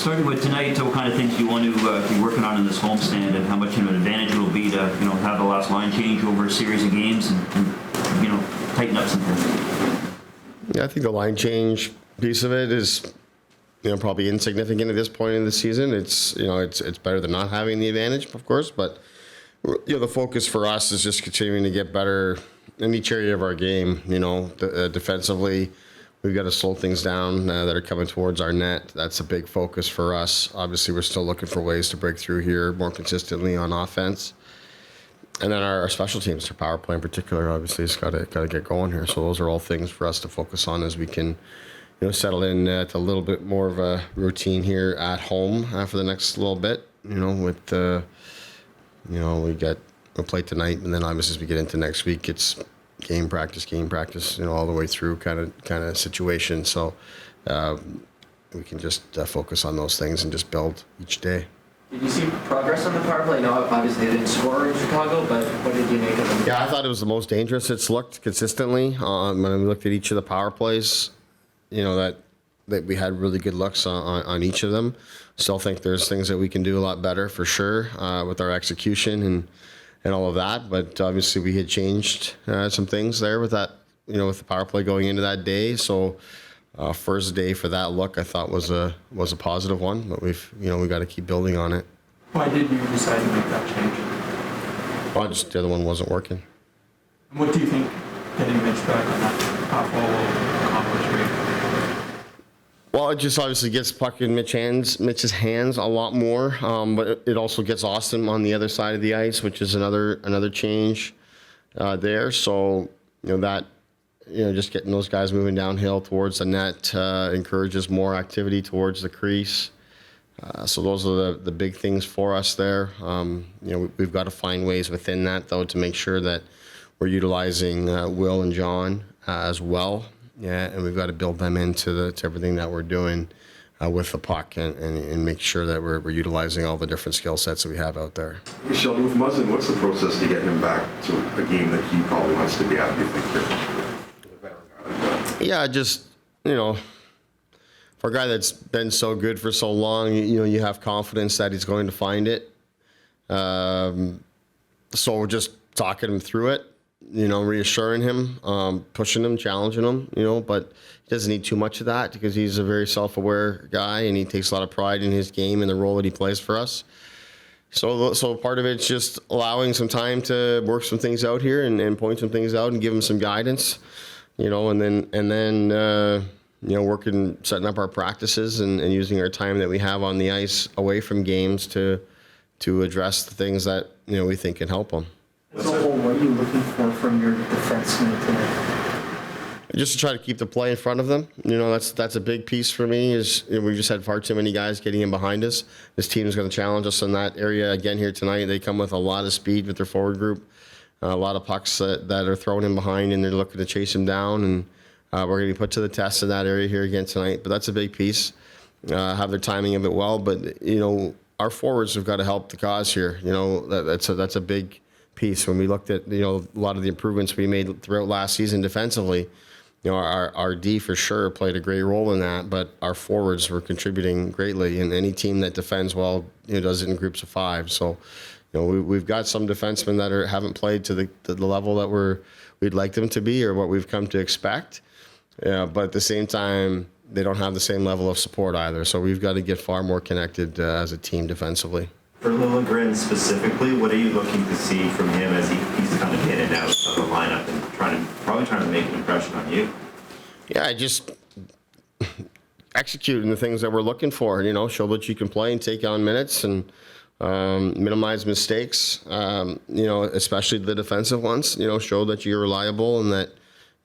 Starting with tonight, what kind of things do you want to be working on in this homestand, and how much of an advantage it will be to have the last line change over a series of games and tighten up some things? Yeah, I think the line change piece of it is probably insignificant at this point in the season. It's it's better than not having the advantage, of course, but the focus for us is just continuing to get better in each area of our game. Defensively, we've got to slow things down that are coming towards our net. That's a big focus for us. Obviously, we're still looking for ways to break through here more consistently on offense. And then our special teams, our power play in particular, obviously, has got to get going here. So those are all things for us to focus on as we can, settle in to a little bit more of a routine here at home for the next little bit. We'll play tonight, and then obviously as we get into next week, it's game practice, all the way through kind of situation. So we can just focus on those things and just build each day. Did you see progress on the power play? No, obviously they didn't score in Chicago, but what did you make of them? Yeah, I thought it was the most dangerous it's looked consistently. When we looked at each of the power plays, that we had really good looks on each of them. Still think there's things that we can do a lot better for sure with our execution and all of that. But obviously we had changed some things there with that, with the power play going into that day. So first day for that look, I thought was a positive one, but we got to keep building on it. Why did you decide to make that change? Well, just the other one wasn't working. And what do you think getting Mitch back on that top ball will accomplish for you? Well, it just obviously gets puck in Mitch's hands a lot more, but it also gets Austin on the other side of the ice, which is another change there. So that. Just getting those guys moving downhill towards the net encourages more activity towards the crease. So those are the big things for us there. We've got to find ways within that, though, to make sure that we're utilizing Will and John as well. Yeah, and we've got to build them into everything that we're doing with the puck and make sure that we're utilizing all the different skill sets that we have out there. Sheldon, with Muzzin, what's the process to get him back to a game that he probably wants to be at, you think? Yeah, just, for a guy that's been so good for so long, you have confidence that he's going to find it. So we're just talking him through it, reassuring him, pushing him, challenging him, but he doesn't need too much of that because he's a very self-aware guy and he takes a lot of pride in his game and the role that he plays for us. So part of it's just allowing some time to work some things out here and point some things out and give him some guidance. And then working, setting up our practices and using our time that we have on the ice away from games to address the things that, we think can help them. So what are you looking for from your defensemen tonight? Just to try to keep the play in front of them. That's a big piece for me is we just had far too many guys getting in behind us. This team is going to challenge us in that area again here tonight. They come with a lot of speed with their forward group. A lot of pucks that are thrown in behind, and they're looking to chase him down. And we're going to be put to the test in that area here again tonight. But that's a big piece. Have their timing of it well. But, our forwards have got to help the cause here. That's a big piece. When we looked at, a lot of the improvements we made throughout last season defensively, our D for sure played a great role in that. But our forwards were contributing greatly. And any team that defends well, does it in groups of five. So, we've got some defensemen that haven't played to the level that we'd like them to be or what we've come to expect. But at the same time, they don't have the same level of support either. So we've got to get far more connected as a team defensively. For Liljegren specifically, what are you looking to see from him as he's kind of in and out of the lineup and probably trying to make an impression on you? Yeah, just executing the things that we're looking for. Show that you can play and take on minutes and minimize mistakes, especially the defensive ones, show that you're reliable and that,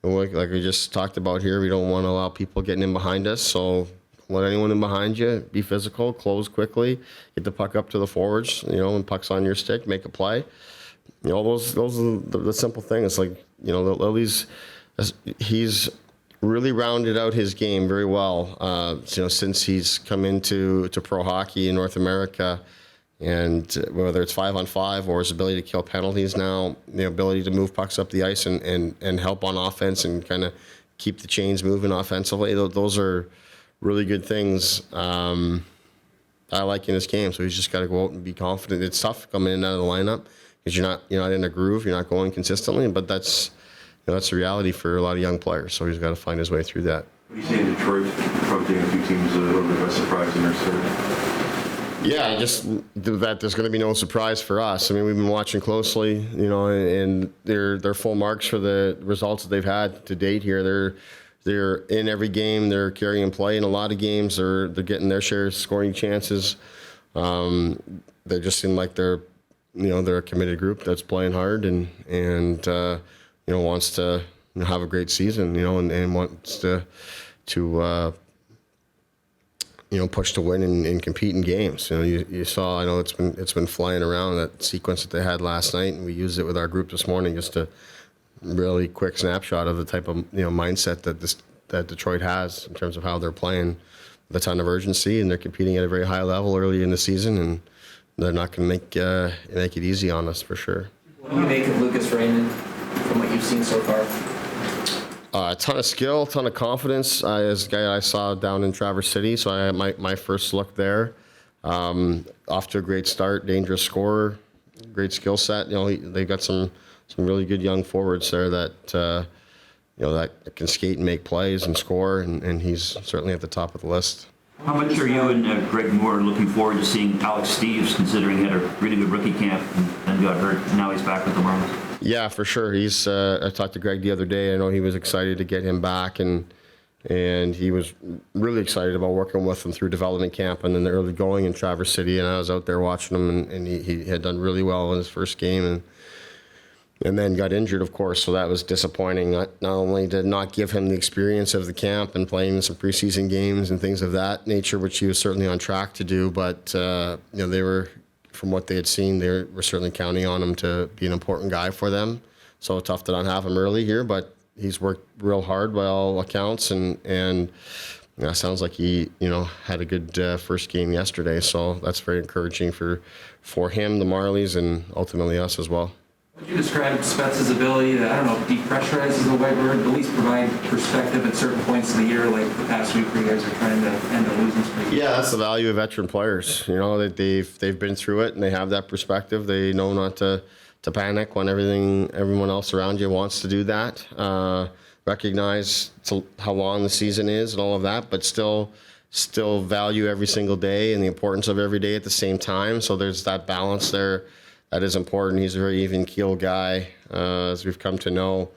like we just talked about here, we don't want to allow people getting in behind us. So don't let anyone in behind you. Be physical, close quickly, get the puck up to the forwards, when puck's on your stick, make a play. Those are the simple things. Like, Lily's, he's really rounded out his game very well, since he's come into pro hockey in North America. And whether it's 5-on-5 or his ability to kill penalties now, the ability to move pucks up the ice and help on offense and kind of keep the chains moving offensively, those are really good things. I like in this game. So he's just got to go out and be confident. It's tough coming in and out of the lineup because you're not in a groove. You're not going consistently. But that's that's the reality for a lot of young players. So he's got to find his way through that. What do you see in Detroit? Probably getting a few teams a little bit of a surprise in their start. Yeah, just that there's going to be no surprise for us. I mean, we've been watching closely, and they're full marks for the results that they've had to date here. They're in every game. They're carrying play in a lot of games. They're getting their share of scoring chances. They just seem like they're a committed group that's playing hard and wants to have a great season, and wants to push to win and compete in games. You saw, I know it's been flying around, that sequence that they had last night, and we used it with our group this morning, just a really quick snapshot of the type of mindset that Detroit has in terms of how they're playing with a ton of urgency, and they're competing at a very high level early in the season, and they're not going to make it easy on us for sure. What do you make of Lucas Raymond from what you've seen so far? A ton of skill, a ton of confidence. As a guy I saw down in Traverse City, so I had my first look there. Off to a great start, dangerous scorer, great skill set. They've got some really good young forwards there that that can skate and make plays and score, and he's certainly at the top of the list. How much are you and Greg Moore looking forward to seeing Alex Steves, considering he had a really good rookie camp and then got hurt? Now he's back with the Marlins. Yeah, for sure. I talked to Greg the other day. I know he was excited to get him back, and he was really excited about working with him through development camp and then the early going in Traverse City. And I was out there watching him, and he had done really well in his first game, and then got injured, of course. So that was disappointing. Not only did not give him the experience of the camp and playing some preseason games and things of that nature, which he was certainly on track to do, but they were, from what they had seen, they were certainly counting on him to be an important guy for them. So tough to not have him early here, but he's worked real hard by all accounts, and sounds like he had a good first game yesterday. So that's very encouraging for him, the Marlies, and ultimately us as well. Would you describe Spets' ability to, depressurize is the right word, but at least provide perspective at certain points in the year, like the past week where you guys are trying to end a losing streak? Yeah, that's the value of veteran players. That they've been through it and they have that perspective. They know not to panic when everyone else around you wants to do that. Recognize how long the season is and all of that, but still value every single day and the importance of every day at the same time. So there's that balance there. That is important. He's a very even-keeled guy, as we've come to know.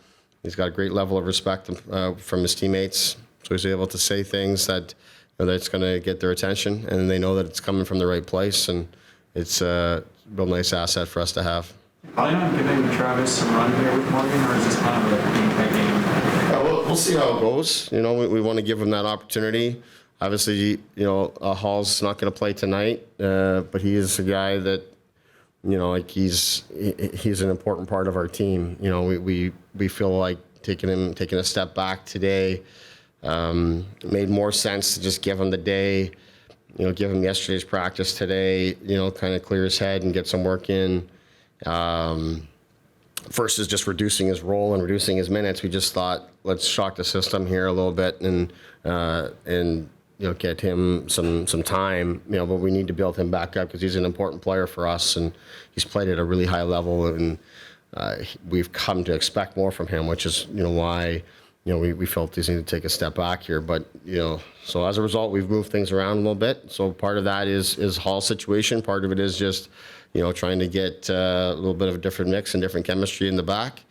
He's got a great level of respect from his teammates, so he's able to say things that that's going to get their attention, and they know that it's coming from the right place, and it's a real nice asset for us to have. Plan on giving Travis some run here with Morgan, or is this kind of a game-by-game? Yeah, we'll see how it goes. We want to give him that opportunity. Obviously, Hall's not going to play tonight, but he is a guy that, he's an important part of our team. We feel like taking a step back today made more sense to just give him the day, give him yesterday's practice today, kind of clear his head and get some work in. Versus just reducing his role and reducing his minutes. We just thought, let's shock the system here a little bit and get him some time, but we need to build him back up because he's an important player for us, and he's played at a really high level, and we've come to expect more from him, which is, why, we felt he needed to take a step back here. But, so as a result, we've moved things around a little bit. So part of that is Hall's situation. Part of it is just, trying to get a little bit of a different mix and different chemistry in the back.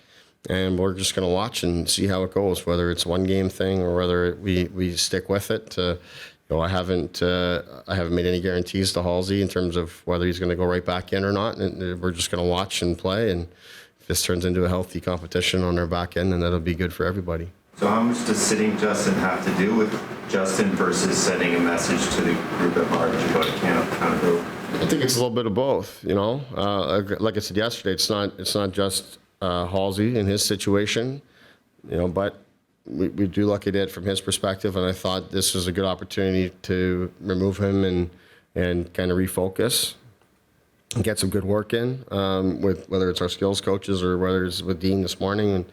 And we're just going to watch and see how it goes, whether it's one game thing or whether we stick with it. I haven't made any guarantees to Halsey in terms of whether he's going to go right back in or not. And we're just going to watch and play. And if this turns into a healthy competition on our back end, then that'll be good for everybody. So how much does sitting Justin have to do with Justin versus sending a message to the group at large about accountability? I think it's a little bit of both. Like I said yesterday, it's not just Halsey and his situation, but we do look at it from his perspective, and I thought this was a good opportunity to remove him and kind of refocus and get some good work in with whether it's our skills coaches or whether it's with Dean this morning,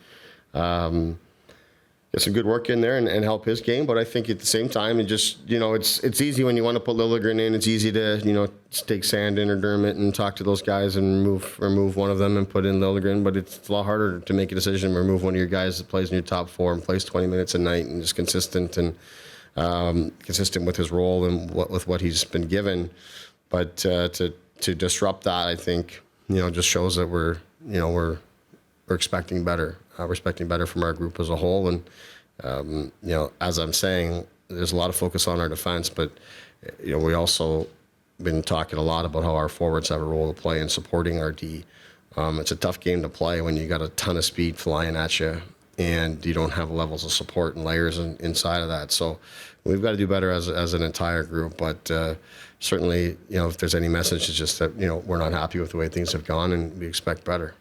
and get some good work in there and help his game. But I think at the same time, it just, it's easy when you want to put Liljegren in. It's easy to, take Sandin or Dermott and talk to those guys and remove one of them and put in Liljegren. But it's a lot harder to make a decision and remove one of your guys that plays in your top 4 and plays 20 minutes a night and is consistent and consistent with his role and with what he's been given. But to disrupt that, I think, just shows that we're expecting better. We're expecting better from our group as a whole. And, as I'm saying, there's a lot of focus on our defense, but, we also been talking a lot about how our forwards have a role to play in supporting our D. It's a tough game to play when you got a ton of speed flying at you and you don't have levels of support and layers inside of that. So we've got to do better as an entire group. But certainly, if there's any message, it's just that, we're not happy with the way things have gone and we expect better.